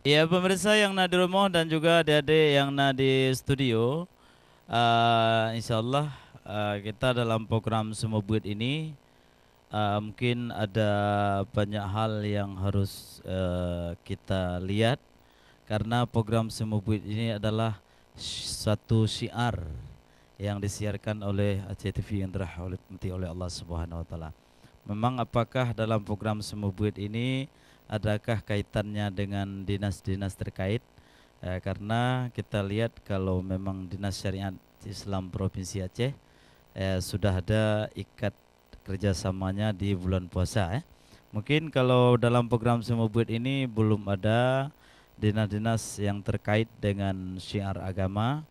Ya, pemirsa yang nak di rumah dan juga adik-adik yang nak di studio, insyaallah kita dalam program Semua Buat ini mungkin ada banyak hal yang harus kita lihat karena program Semua Buat ini adalah satu syiar yang disiarkan oleh Aceh TV yang dirahmati oleh Allah Subhanahu Wa Taala. Memang apakah dalam program Semua Buat ini adakah kaitannya dengan dinas-dinas terkait? Karena kita lihat kalau memang Dinas Syariat Islam Provinsi Aceh sudah ada ikat kerjasamanya di bulan puasa. Mungkin kalau dalam program Semua Buat ini belum ada dinas-dinas yang terkait dengan syiar agama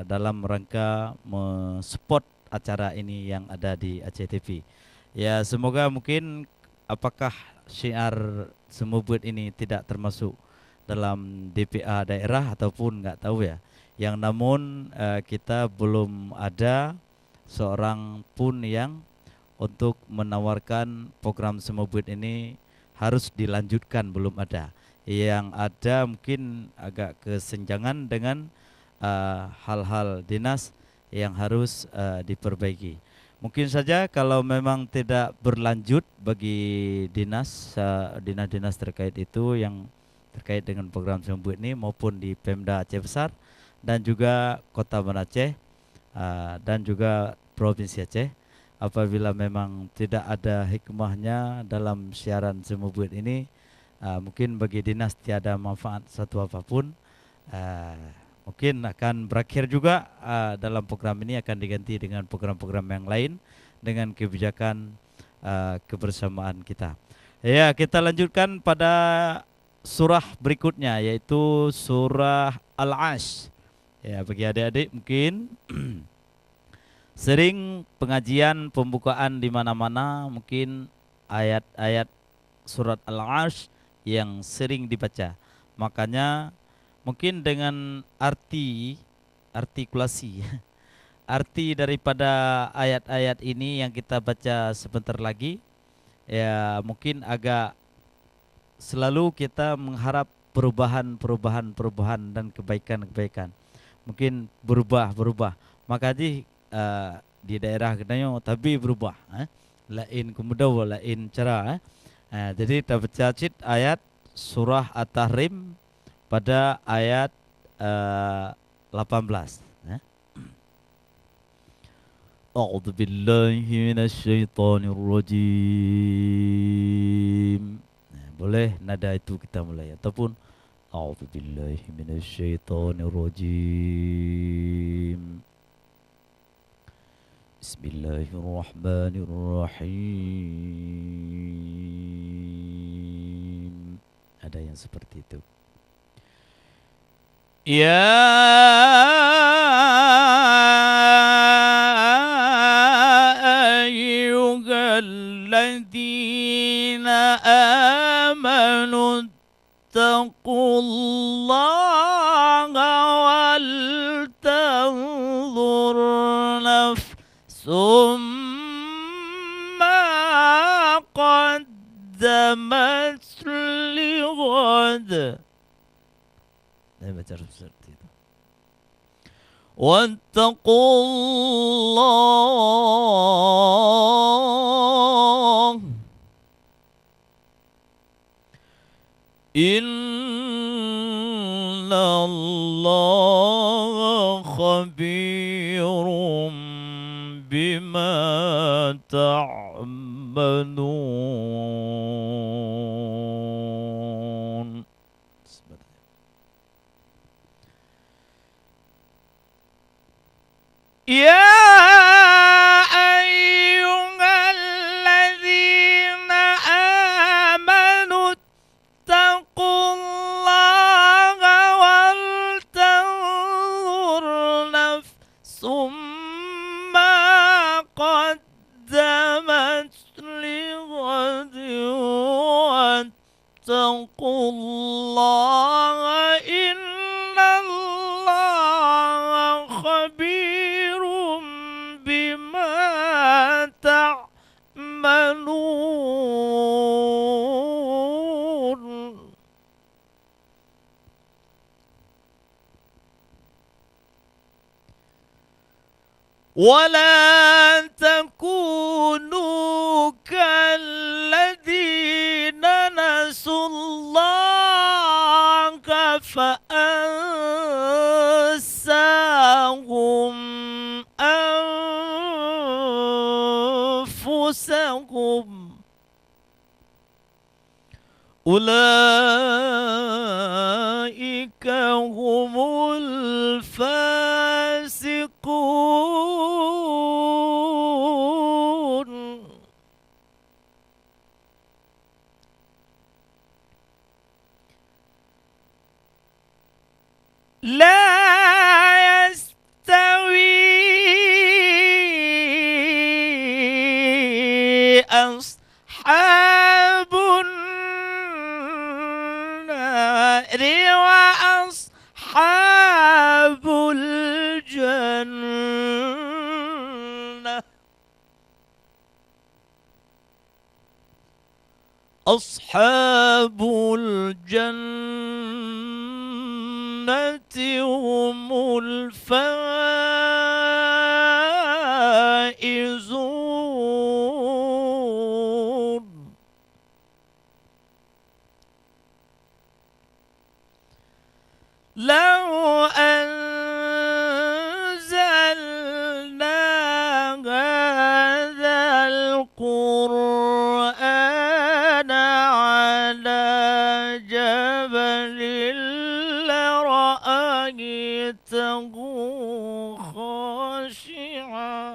dalam rangka mensupport acara ini yang ada di Aceh TV. Ya, semoga mungkin apakah syiar Semua Buat ini tidak termasuk dalam DPA daerah ataupun nggak tahu ya. Yang namun kita belum ada seorang pun yang untuk menawarkan program Semua Buat ini harus dilanjutkan, belum ada. Yang ada mungkin agak kesenjangan dengan hal-hal dinas yang harus diperbaiki. Mungkin saja kalau memang tidak berlanjut bagi dinas-dinas terkait itu yang terkait dengan program Semua Buat ini maupun di Pemda Aceh Besar dan juga Kota Banda Aceh dan juga Provinsi Aceh, apabila memang tidak ada hikmahnya dalam siaran Semua Buat ini, mungkin bagi dinas tiada manfaat satu apapun, mungkin akan berakhir juga dalam program ini akan diganti dengan program-program yang lain dengan kebijakan kebersamaan kita. Ya, kita lanjutkan pada surah berikutnya yaitu surah Al-Asy. Ya, bagi adik-adik mungkin sering pengajian pembukaan di mana-mana mungkin ayat-ayat surat Al-Asy yang sering dibaca. Makanya mungkin dengan artikulasi arti daripada ayat-ayat ini yang kita baca sebentar lagi, ya mungkin agak selalu kita mengharap perubahan dan kebaikan-kebaikan. Mungkin berubah. Maka di daerah Kedayo tapi berubah. Lain kemudaw, lain cara. Jadi kita baca ayat surah At-Tahrim pada ayat 18. A'udzu billahi minasyaitonir rajim. Boleh nada itu kita mulai ataupun a'udzu billahi minasyaitonir rajim. Bismillahirrahmanirrahim. Ada yang seperti itu. Ya ayyuhalladzina amanu taqullaha wal tanzur nafsum ma qaddamat lighad. Saya baca seperti itu. Wattaqullah innallaha khabirum bima ta'malun. Ya ayyuhalladzina amanu taqullaha wal tanzur nafsum ma qaddamat lighadin wattaqullaha innallaha khabirum bima ta'malun. ولا تكونوا كالذين نسوا الله فأنساهم أنفسهم أولئك هم الفاسقون. لا يستوي أصحاب النار وأصحاب الجنة. أصحاب الجنة هم الفائزون. لو أنزلنا هذا القرآن على جبل لرأيته خاشعا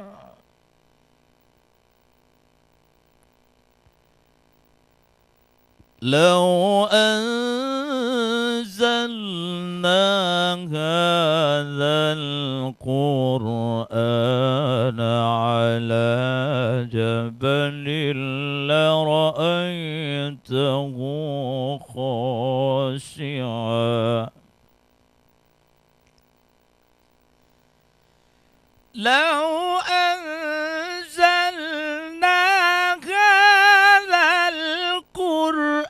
لو أنزلنا هذا القرآن على جبل لرأيته خاشعا لو أنزلنا هذا القرآن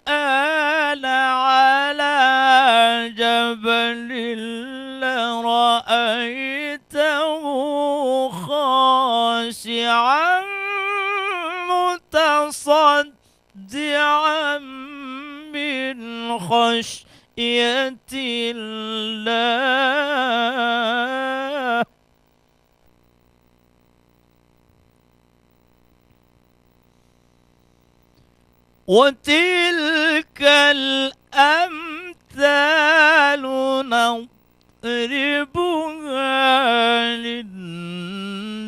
على جبل لرأيته خاشعا متصدعا من خشية الله. وتلك الأمثال نضربها للناس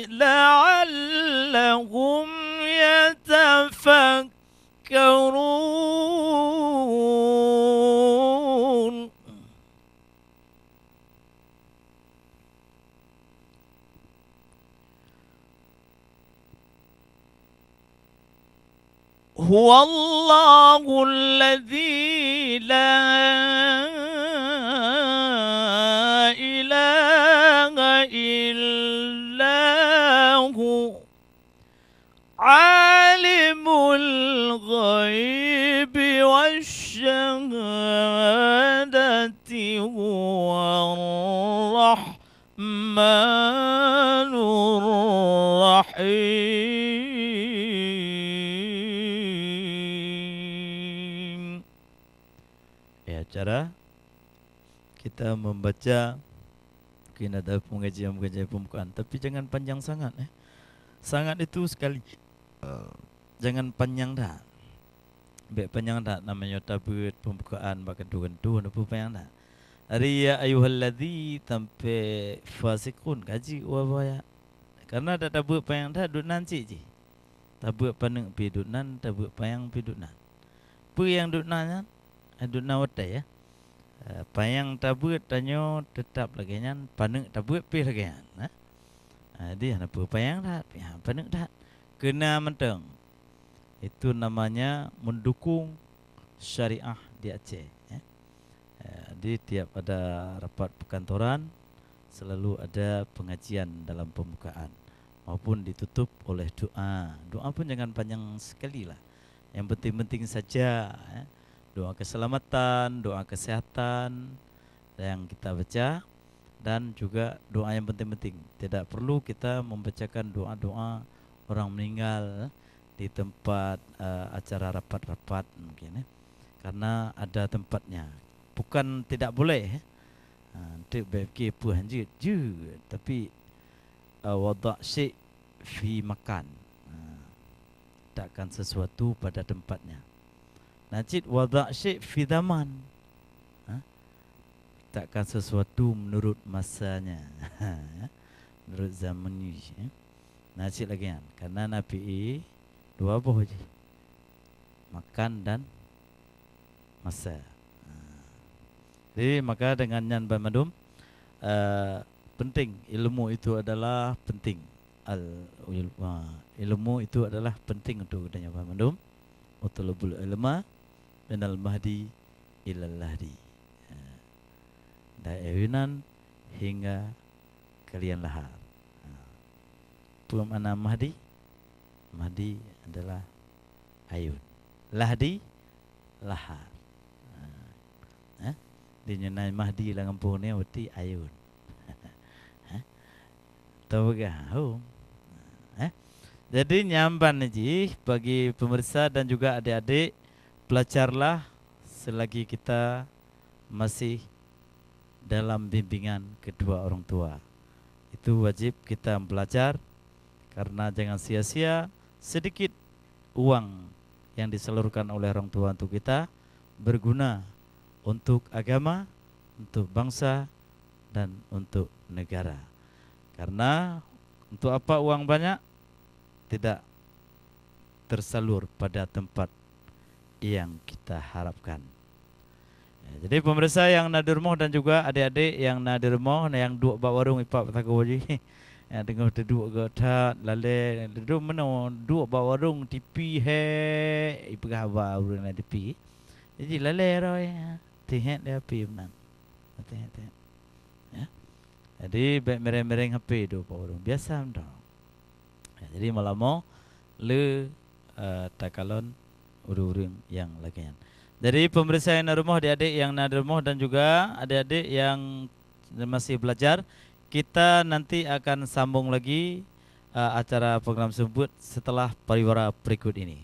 لعلهم يتفكرون. هو الله الذي لا إله إلا هو عالم الغيب والشهادة هو الرحمن الرحيم. Ya, cara kita membaca mungkin ada pengajian-pengajian pembukaan, tapi jangan panjang sangat. Sangat itu sekali. Jangan panjang dah. Baik panjang dah namanya tabut pembukaan bahkan tu apa panjang dah. Hari ya ayuhalladzi sampai fasikun kaji wabaya. Karena ada tabut panjang dah dunan cik. Tabut paneng pi dunan, tabut panjang pi dunan. Apa yang dunannya? Dunan watai ya. Panjang tabut tanyo tetap lagi nyan, paneng tabut pi lagi nyan. Dia apa panjang dah, paneng dah. Kena menteng. Itu namanya mendukung syariah di Aceh. Di tiap ada rapat perkantoran selalu ada pengajian dalam pembukaan maupun ditutup oleh doa. Doa pun jangan panjang sekali lah. Yang penting-penting saja. Doa keselamatan, doa kesehatan yang kita baca dan juga doa yang penting-penting. Tidak perlu kita membacakan doa-doa orang meninggal di tempat acara rapat-rapat mungkin karena ada tempatnya. Bukan tidak boleh. Nanti bagi apa hanjut je, tapi wada' syai' fi makan. Takkan sesuatu pada tempatnya. Najid wada' syai' fi zaman. Takkan sesuatu menurut masanya. Menurut zamannya. Najid lagi kan. Karena Nabi dua apa je? Makan dan masa. Jadi maka dengan Nyan Bamadum penting, ilmu itu adalah penting. Ilmu itu adalah penting untuk Nyan Bamadum. Utlubul ilma minal mahdi ilal lahdi. Dari Yunan hingga kalian lahar. Apa makna mahdi? Mahdi adalah ayun. Lahdi lahar. Dia nyenai Mahdi lah kampung ni berarti ayun. Tahu ke? Jadi nyamban ni bagi pemirsa dan juga adik-adik, belajarlah selagi kita masih dalam bimbingan kedua orang tua. Itu wajib kita belajar karena jangan sia-sia sedikit uang yang disalurkan oleh orang tua untuk kita berguna untuk agama, untuk bangsa, dan untuk negara. Karena untuk apa uang banyak tidak tersalur pada tempat yang kita harapkan. Jadi pemirsa yang nadir rumah dan juga adik-adik yang nadir rumah, yang duduk bak warung ipak tahu je. Yang tengah duduk gata lale duduk mana duduk bak warung TV he ibu khabar urang na TV. Jadi lale roy. Tihat dia api benar. Tihat. Ya. Jadi baik mereng-mereng HP tu orang biasa dah. Jadi malam le takalon urang yang lagian. Jadi pemirsa yang ada rumah, adik-adik yang ada rumah dan juga adik-adik yang masih belajar, kita nanti akan sambung lagi acara program sebut setelah pariwara berikut ini.